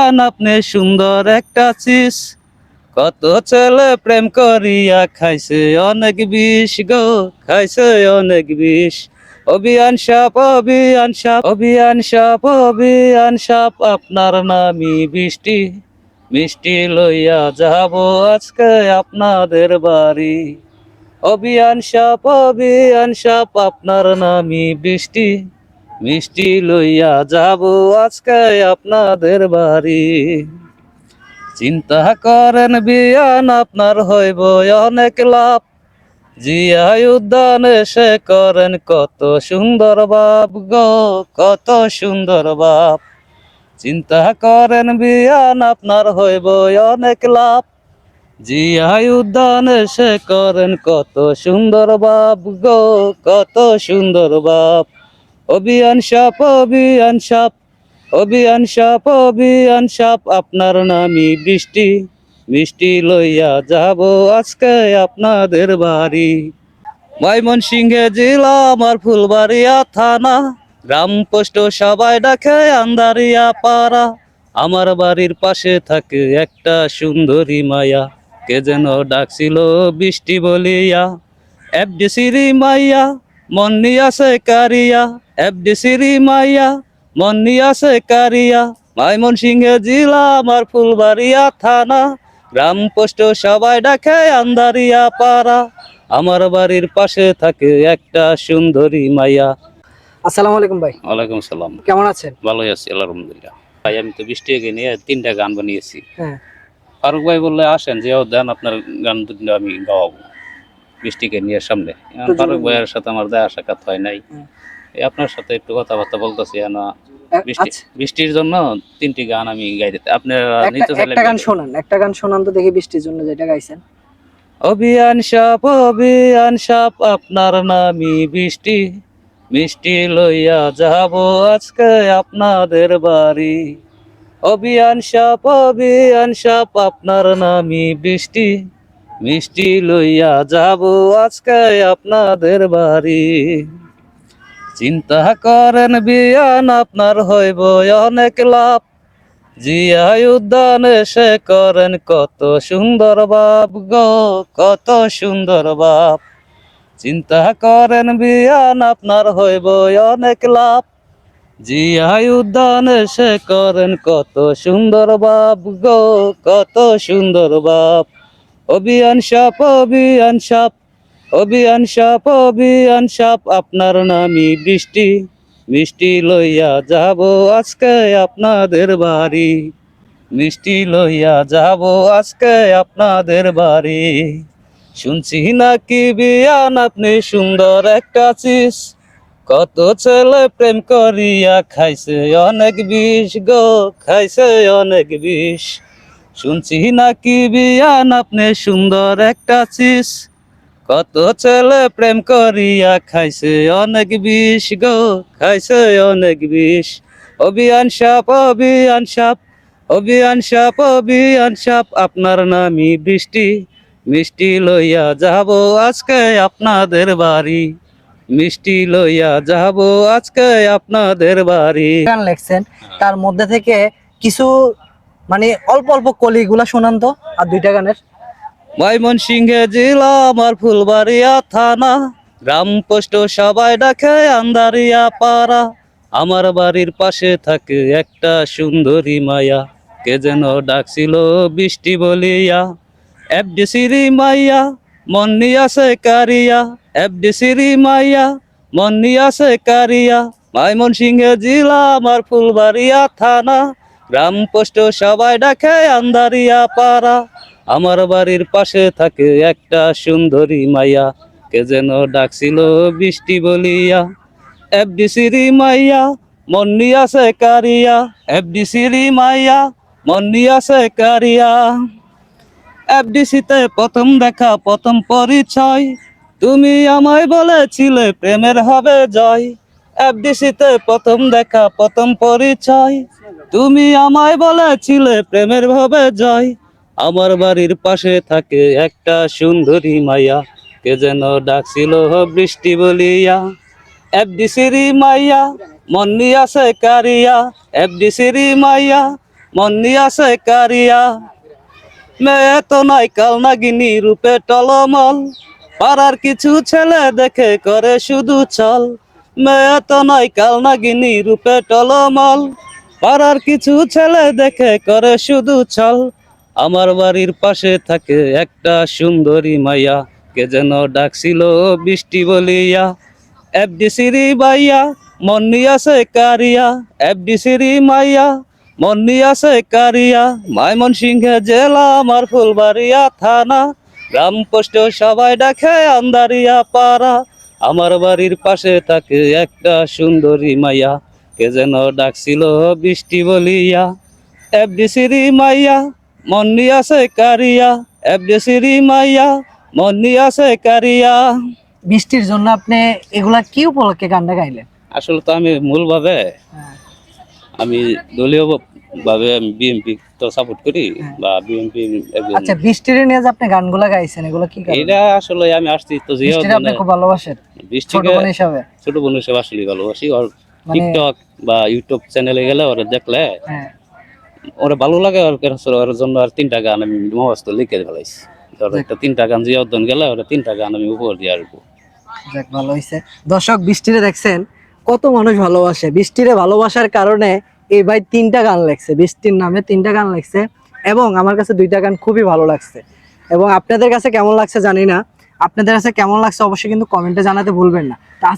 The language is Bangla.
বিয়ান আপনি সুন্দর একটা চিস, কত ছেলে প্রেম করিয়া খাইছে অনেক বিষ গো, খাইছে অনেক বিষ। অভিয়ান সাপ, অভিয়ান সাপ, অভিয়ান সাপ, অভিয়ান সাপ, আপনার নামি বৃষ্টি, মিষ্টি লইয়া যাব আজকে আপনাদের বাড়ি। অভিয়ান সাপ, অভিয়ান সাপ, আপনার নামি বৃষ্টি, মিষ্টি লইয়া যাব আজকে আপনাদের বাড়ি। চিন্তা করেন বিয়ান আপনার হইব অনেক লাভ, জিয়াই উদ্যানে সে করেন কত সুন্দর বাপ গো, কত সুন্দর বাপ। চিন্তা করেন বিয়ান আপনার হইব অনেক লাভ, জিয়াই উদ্যানে সে করেন কত সুন্দর বাপ গো, কত সুন্দর বাপ। অভিয়ান সাপ, অভিয়ান সাপ, অভিয়ান সাপ, অভিয়ান সাপ, আপনার নামি বৃষ্টি, মিষ্টি লইয়া যাব আজকে আপনাদের বাড়ি। ময়মনসিংহে জেলা আমার ফুলবাড়িয়া থানা, গ্রাম পোস্ট সবাই ডাকে আন্দারিয়া পাড়া। আমার বাড়ির পাশে থাকে একটা সুন্দরী মায়া, কে যেন ডাকছিল বৃষ্টি বলিয়া। এফডিসিরি মাইয়া মন নিয়াছে কারিয়া, এফডিসিরি মাইয়া মন নিয়াছে কারিয়া। ময়মনসিংহে জেলা আমার ফুলবাড়িয়া থানা, গ্রাম পোস্ট সবাই ডাকে আন্দারিয়া পাড়া। আমার বাড়ির পাশে থাকে একটা সুন্দরী মাইয়া। আসসালামু আলাইকুম ভাই। ওয়ালাইকুম সালাম। কেমন আছেন? ভালোই আছি আলহামদুলিল্লাহ। ভাই আমি তো বৃষ্টিকে নিয়ে 3টা গান বানিয়েছি। হ্যাঁ, ফারুক ভাই বললে আসেন যে দেন আপনার গান দুটো আমি গাওয়াবো বৃষ্টিকে নিয়ে সামনে। এখন ফারুক ভাইয়ের সাথে আমার দেখা সাক্ষাৎ হয় নাই, এই আপনার সাথে একটু কথাবার্তা বলতেছি। বৃষ্টির জন্য 3টি গান আমি গাই দিতে আপনারা নিতে চাইলে একটা গান শোনান, একটা গান শোনান তো দেখি বৃষ্টির জন্য যেটা গাইছেন। অভিয়ান সাপ, অভিয়ান সাপ, আপনার নামি বৃষ্টি, মিষ্টি লইয়া যাব আজকে আপনাদের বাড়ি। অভিয়ান সাপ, অভিয়ান সাপ, আপনার নামি বৃষ্টি, মিষ্টি লইয়া যাব আজকে আপনাদের বাড়ি। চিন্তা করেন বিয়ান আপনার হইব অনেক লাভ, জিয়াই উদ্যানে সে করেন কত সুন্দর বাপ গো, কত সুন্দর বাপ। চিন্তা করেন বিয়ান আপনার হইব অনেক লাভ, জিয়াই উদ্যানে সে করেন কত সুন্দর বাপ গো, কত সুন্দর বাপ। অভিয়ান সাপ, অভিয়ান সাপ, অভিয়ান সাপ, অভিয়ান সাপ, আপনার নামি বৃষ্টি, মিষ্টি লইয়া যাব আজকে আপনাদের বাড়ি, মিষ্টি লইয়া যাব আজকে আপনাদের বাড়ি। শুনছি নাকি বিয়ান আপনি সুন্দর একটা চিস, কত ছেলে প্রেম করিয়া খাইছে অনেক বিষ গো, খাইছে অনেক বিষ। শুনছি নাকি বিয়ান আপনি সুন্দর একটা চিস, কত ছেলে প্রেম করিয়া খাইছে অনেক বিষ গো, খাইছে অনেক বিষ। অভিয়ান সাপ, অভিয়ান সাপ, অভিয়ান সাপ, অভিয়ান সাপ, আপনার নামি বৃষ্টি, মিষ্টি লইয়া যাব আজকে আপনাদের বাড়ি, মিষ্টি লইয়া যাব আজকে আপনাদের বাড়ি। গান লেখছেন, তার মধ্যে থেকে কিছু মানে অল্প অল্প কলিগুলা শোনান তো, আর 2টা গানের। ময়মনসিংহে জেলা আমার ফুলবাড়িয়া থানা, গ্রাম পোস্ট সবাই ডাকে আন্দারিয়া পাড়া। আমার বাড়ির পাশে থাকে একটা সুন্দরী মায়া, কে যেন ডাকছিল বৃষ্টি বলিয়া। এফডিসিরি মাইয়া মন নিয়াছে কারিয়া, এফডিসিরি মাইয়া মন নিয়াছে কারিয়া। ময়মনসিংহে জেলা আমার ফুলবাড়িয়া থানা, গ্রাম পোস্ট সবাই ডাকে আন্দারিয়া পাড়া। আমার বাড়ির পাশে থাকে একটা সুন্দরী মাইয়া, কে যেন ডাকছিল বৃষ্টি বলিয়া। এফডিসিরি মাইয়া মন নিয়াছে কারিয়া, এফডিসিরি মাইয়া মন নিয়াছে কারিয়া। এফডিসিতে প্রথম দেখা প্রথম পরিচয়, তুমি আমায় বলেছিলে প্রেমের হবে জয়। এফডিসিতে প্রথম দেখা প্রথম পরিচয়, তুমি আমায় বলেছিলে প্রেমের হবে জয়। আমার বাড়ির পাশে থাকে একটা সুন্দরী মাইয়া, কে যেন ডাকছিল বৃষ্টি বলিয়া। এফডিসিরি মাইয়া মন নিয়াছে কারিয়া, এফডিসিরি মাইয়া মন্নি আছে কারিয়া মেয়ে তো নাই কাল নাগিনী রূপে টলমল পাড়ার কিছু ছেলে দেখে করে শুধু চল মেয়ে তো নাই কাল নাগিনী রূপে টলমল পাড়ার কিছু ছেলে দেখে করে শুধু চল আমার বাড়ির পাশে থাকে একটা সুন্দরী মাইয়া কে যেন ডাকছিল বৃষ্টি বলিয়া এফডিসিরি বাইয়া মন্নি আছে কারিয়া এফডিসিরি মাইয়া মন্নি আছে কারিয়া ময়মনসিংহে জেলা আমার ফুলবাড়িয়া থানা গ্রাম পোস্ট সবাই ডাকে আন্দারিয়া পাড়া আমার বাড়ির পাশে থাকে একটা সুন্দরী মাইয়া কে যেন ডাকছিল বৃষ্টি বলিয়া এফডিসিরি মাইয়া মন্নি আছে কারিয়া এফডিসিরি মাইয়া মন্নি আছে কারিয়া। বৃষ্টির জন্য আপনি এগুলা কি উপলক্ষে গানটা গাইলেন? আসলে তো আমি মূলভাবে আমি দলীয় ভাবে আমি বিএনপি তো সাপোর্ট করি বা বিএনপি আচ্ছা, বৃষ্টির নিয়ে যে আপনি গানগুলা গাইছেন এগুলো কি কারণে? এটা আসলে আমি আসছি তো বৃষ্টির আপনি খুব ভালোবাসেন ছোট বৃষ্টিকে বোন হিসাবে? ছোট বোন হিসেবে আসলে ভালোবাসি ওর মানে- টিকটক বা ইউটিউব চ্যানেলে গেলে ওরা দেখলে হ্যাঁ, ওরা ভালো লাগে ওর জন্য আর 3টা গান আমি মহাস্ত লিখে ফেলাইছি ধর একটা 3টা গান জিয়াউদ্দিন গেলে ওরা 3টা গান আমি উপহার দিয়ে আসবো। যাক ভালো হইছে। দর্শক, বৃষ্টিরে দেখছেন কত মানুষ ভালোবাসে, বৃষ্টিরে ভালোবাসার কারণে এই ভাই 3টা গান লেখছে, বৃষ্টির নামে 3টা গান লেখছে এবং আমার কাছে 2টা গান খুবই ভালো লাগছে। এবং আপনাদের কাছে কেমন লাগছে জানি না, আপনাদের কাছে কেমন লাগছে অবশ্যই কিন্তু কমেন্টে জানাতে ভুলবেন না। তা